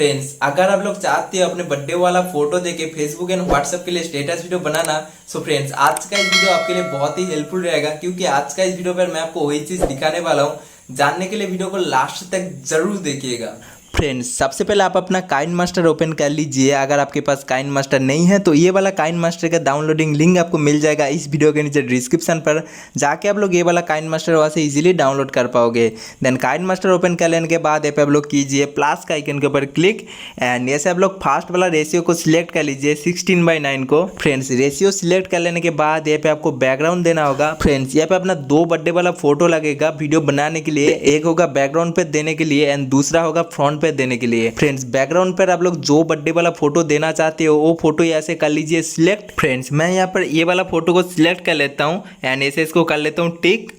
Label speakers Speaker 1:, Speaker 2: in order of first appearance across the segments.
Speaker 1: Friends, अगर आप लोग चाहते हो अपने बर्थडे वाला फोटो देके फेसबुक एंड व्हाट्सएप के लिए स्टेटस वीडियो बनाना, सो फ्रेंड्स आज का इस वीडियो आपके लिए बहुत ही हेल्पफुल रहेगा, क्योंकि आज का इस वीडियो पर मैं आपको वही चीज दिखाने वाला हूँ। जानने के लिए वीडियो को लास्ट तक जरूर देखिएगा। फ्रेंड्स, सबसे पहले आप अपना काइनमास्टर ओपन कर लीजिए। अगर आपके पास काइनमास्टर नहीं है तो ये वाला काइनमास्टर का डाउनलोडिंग लिंक आपको मिल जाएगा इस वीडियो के नीचे डिस्क्रिप्शन पर। जाके आप लोग ये वाला काइनमास्टर वहाँ से इजीली डाउनलोड कर पाओगे। देन काइनमास्टर ओपन कर लेने के बाद यहाँ पे आप लोग कीजिए प्लस का आइकन के ऊपर क्लिक एंड ऐसे आप लोग फास्ट वाला रेशियो को सिलेक्ट कर लीजिए 16:9 को। फ्रेंड्स, रेशियो सिलेक्ट कर लेने के बाद यहाँ पे आपको बैकग्राउंड देना होगा। फ्रेंड्स, यहाँ पे अपना 2 बर्थडे वाला फोटो लगेगा वीडियो बनाने के लिए। एक होगा बैकग्राउंड पे देने के लिए एंड दूसरा होगा फ्रंट पे देने के लिए। फ्रेंड्स, बैकग्राउंड पर आप लोग जो बर्थडे वाला फोटो देना चाहते हो वो फोटो ऐसे कर लीजिए सिलेक्ट। फ्रेंड्स, मैं यहाँ पर ये वाला फोटो को सिलेक्ट कर लेता हूँ एंड ऐसे इसको कर लेता हूँ टिक।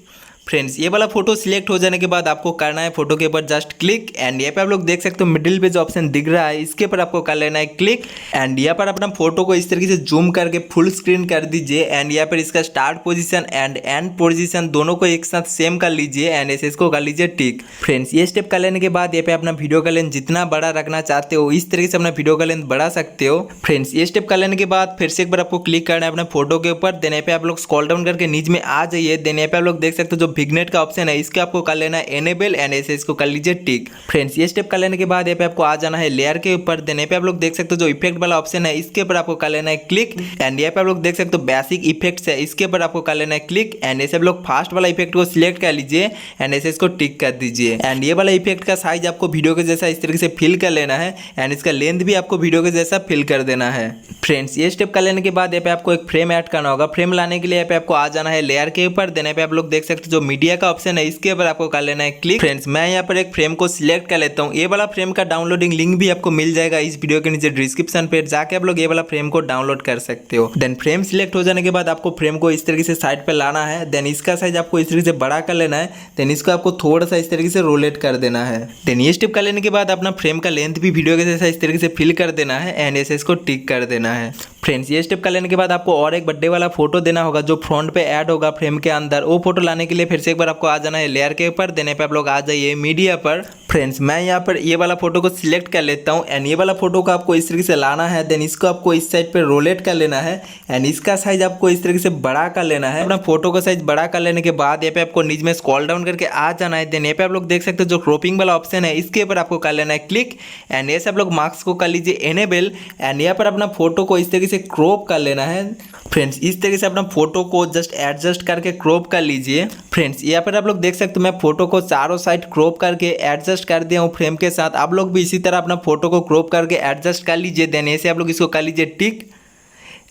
Speaker 1: फ्रेंड्स, ये वाला फोटो सिलेक्ट हो जाने के बाद आपको करना है फोटो के ऊपर जस्ट क्लिक एंड यहाँ पे आप लोग देख सकते हो मिडिल पे जो ऑप्शन दिख रहा है इसके ऊपर आपको कर लेना है क्लिक एंड यहाँ पर अपना फोटो को इस तरीके से जूम करके फुल स्क्रीन कर दीजिए एंड यहाँ पर इसका start position and and position दोनों को एक साथ सेम कर लीजिए एंड ऐसे इसको कर लीजिए टिक। फ्रेंड्स, ये स्टेप कर लेने के बाद यहाँ पे अपना वीडियो का लेंथ जितना बड़ा रखना चाहते हो इस तरीके से अपना वीडियो का लेंथ बढ़ा सकते हो। फ्रेंड्स, ये स्टेप कर लेने के बाद फिर से एक बार आपको क्लिक करना है अपने फोटो के ऊपर। देन यहाँ पे आप लोग स्क्रॉल डाउन करके नीचे में आ जाइए। देन यहाँ पे आप लोग देख सकते हो जो विग्नेट का ऑप्शन है इसके आपको कर लेना है एनेबल एंड ऐसे इसको कर लीजिए टिक। फ्रेंड्स, ये स्टेप कर लेने के बाद यहाँ पे आपको आ जाना है लेयर के ऊपर। देन यहाँ पे आप लोग देख सकते हो जो इफेक्ट वाला ऑप्शन है इसके ऊपर आपको कर लेना है क्लिक एंड यहाँ पे आप लोग देख सकते हो बेसिक इफेक्ट्स है इसके ऊपर आपको कर लेना है क्लिक एंड ऐसे आप लोग फास्ट वाला इफेक्ट को सिलेक्ट कर लीजिए एंड ऐसे इसको टिक कर दीजिए। एंड ये वाला इफेक्ट का साइज आपको वीडियो के जैसा इस तरीके से फिल कर लेना है एंड इसका लेंथ भी आपको वीडियो के जैसा फिल कर देना है। फ्रेंड्स, ये स्टेप कर लेने के बाद यहाँ पे आपको एक फ्रेम ऐड करना होगा। फ्रेम लाने के लिए यहाँ पे आपको आ जाना है लेयर के ऊपर। देन यहाँ पे आप लोग देख सकते हो जो मीडिया का ऑप्शन है इसके ऊपर आपको कर लेना है क्लिक। फ्रेंड्स, मैं यहाँ पर एक फ्रेम को सिलेक्ट कर लेता हूँ। ये वाला फ्रेम का डाउनलोडिंग लिंक भी आपको मिल जाएगा इस वीडियो के नीचे डिस्क्रिप्शन पे। जाके आप लोग ये वाला फ्रेम को डाउनलोड कर सकते हो। देन फ्रेम सिलेक्ट हो जाने के बाद आपको फ्रेम को इस तरीके से साइड पे लाना है। देन इसका साइज आपको इस तरीके से बड़ा कर लेना है। देन इसको आपको थोड़ा सा इस तरीके से रोलेट कर देना है। देन ये स्टेप कर लेने के बाद अपना फ्रेम का लेंथ भी वीडियो के जैसा इस तरीके से फिल कर देना है एंड ऐसे इसको टिक कर देना है। फ्रेंड्स, ये स्टेप कर लेने के बाद आपको और एक बर्थडे वाला फोटो देना होगा जो फ्रंट पे ऐड होगा फ्रेम के अंदर। वो फोटो लाने के लिए फिर से एक बार आपको आ जाना है लेयर के ऊपर। देने पे आप लोग आ जाइए मीडिया पर। फ्रेंड्स, मैं यहाँ पर ये वाला फोटो को सिलेक्ट कर लेता हूँ एंड ये वाला फोटो को आपको इस तरीके से लाना है। देन इसको आपको इस साइड पे रोलेट कर लेना है एंड इसका साइज आपको इस तरीके से बड़ा कर लेना है। अपना फोटो का साइज बड़ा कर लेने के बाद यहाँ पे आपको नीचे में स्क्रॉल डाउन करके आ जाना है। देन यहाँ पे आप लोग देख सकते हो जो क्रॉपिंग वाला ऑप्शन है इसके ऊपर आपको कर लेना है क्लिक एंड ऐसे आप लोग मार्क्स को कर लीजिए एनेबल एंड यहाँ पर अपना फोटो को इस तरीके से क्रॉप कर लेना है। फ्रेंड्स, इस तरीके से अपना फोटो को जस्ट एडजस्ट करके क्रॉप कर लीजिए। फ्रेंड्स, यहाँ पर आप लोग देख सकते हो मैं फोटो को चारों साइड क्रॉप करके एडजस्ट कर दिया हूँ फ्रेम के साथ। आप लोग भी इसी तरह अपना फोटो को क्रॉप करके एडजस्ट कर लीजिए। देन ऐसे आप लोग इसको कर लीजिए टिक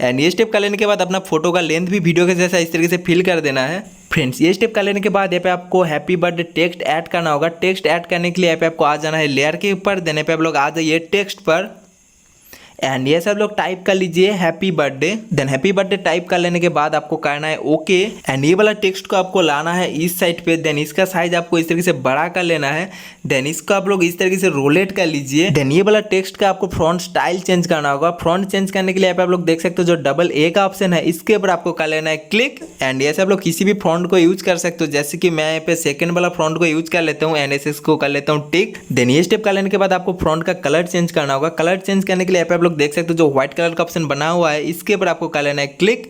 Speaker 1: एंड ये स्टेप कर लेने के बाद अपना फोटो का लेंथ भी वीडियो के जैसा इस तरीके से फिल कर देना है। फ्रेंड्स, ये स्टेप कर लेने के बाद यहाँ पे आपको हैप्पी बर्थडे टेक्स्ट ऐड करना होगा। टेक्स्ट ऐड करने के लिए यहाँ पे आपको आ जाना है लेयर के ऊपर। देने पे आप लोग आ जाइए टेक्स्ट पर एंड ये सब लोग टाइप कर लीजिए happy birthday. Than happy birthday type कर लेने के बाद आपको करना है ओके एंड ये वाला टेक्स्ट को आपको लाना है इस साइड पे। देन इसका साइज आपको इस तरीके से बड़ा कर लेना है। देन इसको आप लोग इस तरीके से रोलेट कर लीजिए। देन ये वाला टेक्स्ट का आपको फ्रंट स्टाइल चेंज करना होगा। फ्रंट चेंज करने के लिए आप लोग देख सकते हो जो डबल ए का ऑप्शन है इसके ऊपर आपको कर लेना है क्लिक एंड ये सब लोग किसी भी फ्रंट को यूज कर सकते हो। जैसे कि मैं यहाँ पे सेकंड वाला फ्रंट को यूज कर लेता हूँ एंड ऐसे इसको कर लेता हूँ टिक। देन ये स्टेप कर लेने के बाद आपको फ्रंट का कलर चेंज करना होगा। कलर चेंज करने के लिए यहाँ पे आप लोग देख सकते हो जो व्हाइट कलर का ऑप्शन बना हुआ है इसके ऊपर आपको कर लेना है क्लिक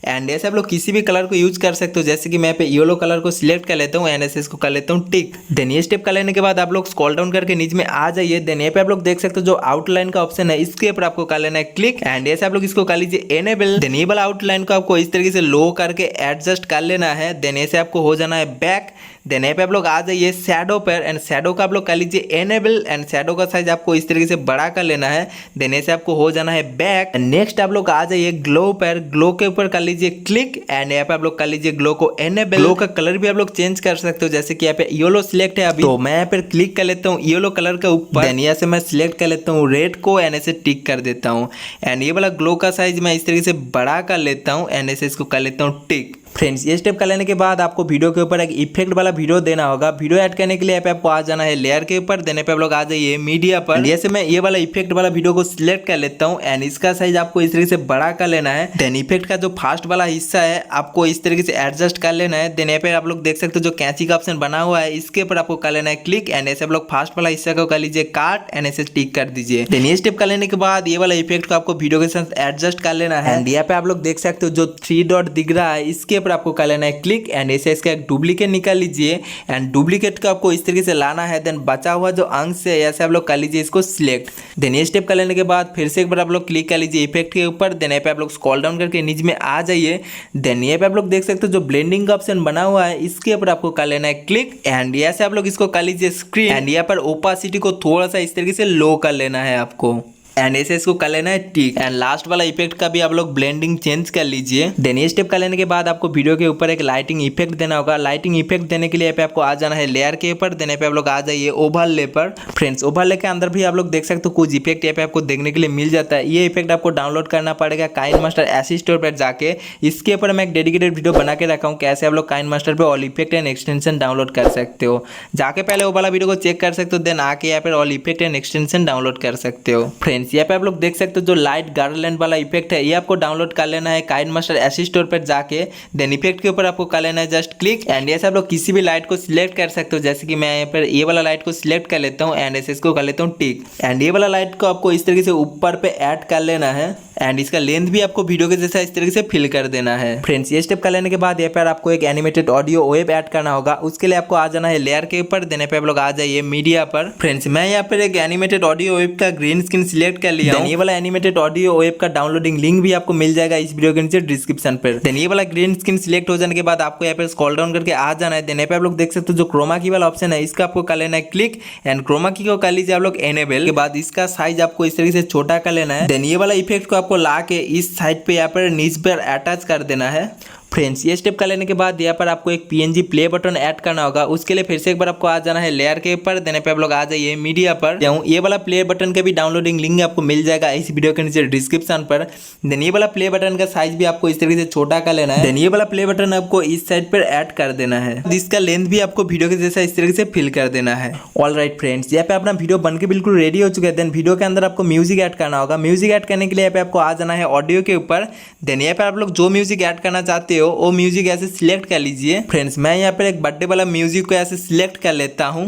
Speaker 1: एंड ऐसे आप लोग किसी भी कलर को यूज कर सकते हो। जैसे कि मैं यहाँ पे येलो कलर को सिलेक्ट कर लेता हूँ एंड ऐसे इसको कर लेता हूँ टिक। देन ये स्टेप कर लेने के बाद आप लोग स्क्रॉल डाउन करके नीचे में आ जाइए। देन यहाँ पे आप लोग देख सकते हो जो आउटलाइन का ऑप्शन है इसके ऊपर आपको कर लेना है क्लिक एंड ऐसे आप लोग इसको कर लीजिए एनेबल। देन ये वाला आउटलाइन को आपको इस तरीके से लो करके एडजस्ट कर लेना है। देन ऐसे आपको हो जाना है बैक। देन यहाँ पे आप लोग आ जाइए शैडो पर एंड शैडो का आप लोग कर लीजिए एनेबल एंड शैडो का साइज आपको इस तरीके से बड़ा कर लेना है। देन ऐसे आपको हो जाना है बैक। नेक्स्ट आप लोग आ जाइए ग्लो पर। ग्लो के ऊपर कर लीजिए क्लिक एंड यहाँ पे आप लोग कर लीजिए ग्लो को एनेबल। ग्लो का कलर भी आप लोग चेंज कर सकते हो। जैसे कि यहाँ पे येलो सिलेक्ट है अभी तो मैं यहाँ पर क्लिक कर लेता हूँ येलो कलर के ऊपर। देन यहाँ से मैं सिलेक्ट कर लेता हूँ रेड को एंड ऐसे टिक कर देता हूँ एंड ये वाला ग्लो का साइज मैं इस तरीके से बड़ा कर लेता हूँ एंड ऐसे इसको कर लेता हूँ टिक। फ्रेंड्स ये स्टेप कर लेने के बाद आपको वीडियो के ऊपर एक इफेक्ट वाला वीडियो देना होगा। वीडियो ऐड करने के लिए यहाँ पे आपको आ जाना है लेयर के ऊपर, देने पे आप लोग आ जाइए मीडिया पर। जैसे मैं ये वाला इफेक्ट वाला वीडियो को सिलेक्ट कर लेता हूँ एंड इसका साइज आपको इस तरीके से बड़ा कर लेना है। देन इफेक्ट का जो फास्ट वाला हिस्सा है आपको इस तरीके से एडजस्ट कर लेना है। देन यहाँ पे आप लोग देख सकते हो जो कैंची का ऑप्शन बना हुआ है इसके ऊपर आपको कर लेना है क्लिक एंड ऐसे आप लोग फास्ट वाला हिस्सा को कर लीजिए काट एंड ऐसे टिक कर दीजिए। देन ये स्टेप कर लेने के बाद ये वाला इफेक्ट को आपको वीडियो के साथ एडजस्ट कर लेना है एंड यहाँ पे आप लोग देख सकते हो जो 3 डॉट दिख रहा है इसके ऊपर आपको कर लेना है क्लिक एंड ऐसे इसका एक डुप्लीकेट निकाल लीजिए एंड डुप्लीकेट को आपको इस तरीके से लाना है। देन बचा हुआ जो अंश है ऐसे आप लोग कर लीजिए इसको सिलेक्ट। देन ये स्टेप कर लेने के बाद फिर से एक बार आप लोग क्लिक कर लीजिए इफेक्ट के ऊपर। देन यहाँ पे आप लोग स्क्रॉल डाउन करके नीचे में आ जाइए। देन यहाँ पे आप लोग देख सकते हो जो ब्लेंडिंग का ऑप्शन बना हुआ है इसके ऊपर आपको कर लेना है क्लिक एंड यहाँ से आप लोग इसको कर लीजिए स्क्रीन एंड यहाँ पर ओपासिटी को थोड़ा सा इस तरीके से लो कर लेना है आपको एंड ऐसे इसको कर लेना है टिक एंड लास्ट वाला इफेक्ट का भी आप लोग ब्लेंडिंग चेंज कर लीजिए। देन ये स्टेप कर लेने के बाद आपको वीडियो के ऊपर एक लाइटिंग इफेक्ट देना होगा। लाइटिंग इफेक्ट देने के लिए यहाँ पे आपको आ जाना है लेयर के ऊपर। देने पे आप लोग आ जाइए ओवरले पर। फ्रेंड्स ओवरले के अंदर भी आप लोग देख सकते हो कुछ इफेक्ट यहाँ पे आपको देखने के लिए मिल जाता है। ये इफेक्ट आपको डाउनलोड करना पड़ेगा काइनमास्टर ऐसी स्टोर पर जाके। इसके ऊपर मैं एक डेडिकेटेड वीडियो बना के रखा हूँ कैसे आप लोग काइनमास्टर पे all effect and extension download कर सकते हो। जाके पहले वो वाला वीडियो को चेक कर सकते हो देन आके यहाँ पे all effect and extension download कर सकते हो। फ्रेंड्स यहाँ पे आप लोग देख सकते हो जो लाइट गार्लैंड वाला इफेक्ट है ये आपको डाउनलोड कर लेना है काइनमास्टर ऐसी स्टोर पर जाके। देन इफेक्ट के ऊपर आपको कर लेना है जस्ट क्लिक एंड ऐसे आप लोग किसी भी लाइट को सिलेक्ट कर सकते हो। जैसे कि मैं यहाँ पर ये वाला लाइट को सिलेक्ट कर लेता हूँ एंड ऐसे इसको कर लेता हूँ टिक एंड ये वाला लाइट को आपको इस तरीके से ऊपर पे ऐड कर लेना है एंड इसका लेंथ भी आपको वीडियो के जैसा इस तरीके से फिल कर देना है। फ्रेंड्स ये स्टेप कर लेने के बाद यहाँ पर आपको एक एनिमेटेड ऑडियो वेब ऐड करना होगा। उसके लिए आपको आ जाना है लेयर के ऊपर। देने पे आप लोग आ जाइए मीडिया पर। फ्रेंड्स मैं यहाँ पर एक एनिमेटेड ऑडियो वेब का ग्रीन स्क्रीन सिलेक्ट कर लिया हूं। ये वाला एनिमेटेड ऑडियो वेब का डाउनलोडिंग लिंक भी आपको मिल जाएगा इस वीडियो के नीचे डिस्क्रिप्शन पर। देन ये वाला ग्रीन स्क्रीन सिलेक्ट हो जाने के बाद आपको यहाँ पे स्क्रॉल डाउन करके आ जाना है। देन यहाँ पे आप लोग देख सकते हो जो क्रोमा की वाला ऑप्शन है इसका आपको कर लेना है क्लिक एंड क्रोमा की को कर लीजिए आप लोग एनेबल। के बाद इसका साइज आपको इस तरीके से छोटा कर लेना है। देन ये वाला इफेक्ट को आपको ला के इस साइड पे यहाँ पर नीचे पर अटैच कर देना है। फ्रेंड्स ये स्टेप कर लेने के बाद यहाँ पर आपको एक पीएनजी प्ले बटन ऐड करना होगा। उसके लिए फिर से एक बार आपको आ जाना है लेयर के ऊपर। देने पे आप लोग आ जाइए मीडिया पर। ये वाला प्ले बटन का भी डाउनलोडिंग लिंक आपको मिल जाएगा इस वीडियो के नीचे डिस्क्रिप्शन पर। देन ये वाला प्ले बटन का साइज भी आपको इस तरीके से छोटा कर लेना है। देन ये वाला प्ले बटन आपको इस साइड पर ऐड कर देना है। इसका लेंथ भी आपको वीडियो के जैसा इस तरीके से फिल कर देना है। ऑल राइट फ्रेंड्स यहाँ पे अपना वीडियो बनके बिल्कुल रेडी हो चुका है। देन वीडियो के अंदर आपको म्यूजिक ऐड करना होगा। म्यूजिक ऐड करने के लिए यहाँ पे आपको आ जाना है ऑडियो के ऊपर। देन यहाँ पे आप लोग जो म्यूजिक ऐड करना चाहते हो वो म्यूजिक ऐसे सिलेक्ट कर लीजिए। फ्रेंड्स मैं यहाँ पर एक बर्थडे वाला म्यूजिक को ऐसे सिलेक्ट कर लेता हूँ।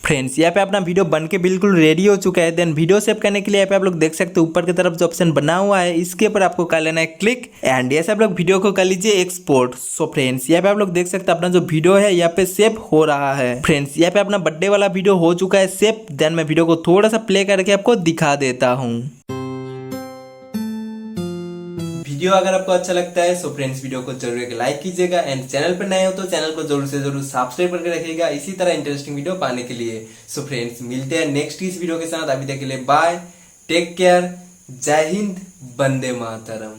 Speaker 1: फ्रेंड्स यहाँ पे अपना वीडियो बनके बिल्कुल रेडी हो चुका है। देन वीडियो सेव करने के लिए यहाँ पे आप लोग देख सकते हो ऊपर की तरफ जो ऑप्शन बना हुआ है इसके ऊपर आपको कर लेना है क्लिक एंड ऐसे आप लोग वीडियो को कर लीजिए एक्सपोर्ट। सो फ्रेंड्स यहाँ पे आप लोग देख सकते हैं अपना जो वीडियो है यहाँ पे सेव हो रहा है। फ्रेंड्स यहाँ पे अपना बर्थडे वाला वीडियो हो चुका है सेव। देन मैं वीडियो को थोड़ा सा प्ले करके आपको दिखा देता हूँ। वीडियो अगर आपको अच्छा लगता है सो फ्रेंड्स वीडियो को जरूर एक लाइक कीजिएगा एंड चैनल पर नए हो तो चैनल को जरूर से जरूर सब्सक्राइब करके रखिएगा इसी तरह इंटरेस्टिंग वीडियो पाने के लिए। सो फ्रेंड्स मिलते हैं नेक्स्ट इस वीडियो के साथ। अभी तक के लिए बाय, टेक केयर, जय हिंद, वंदे मातरम।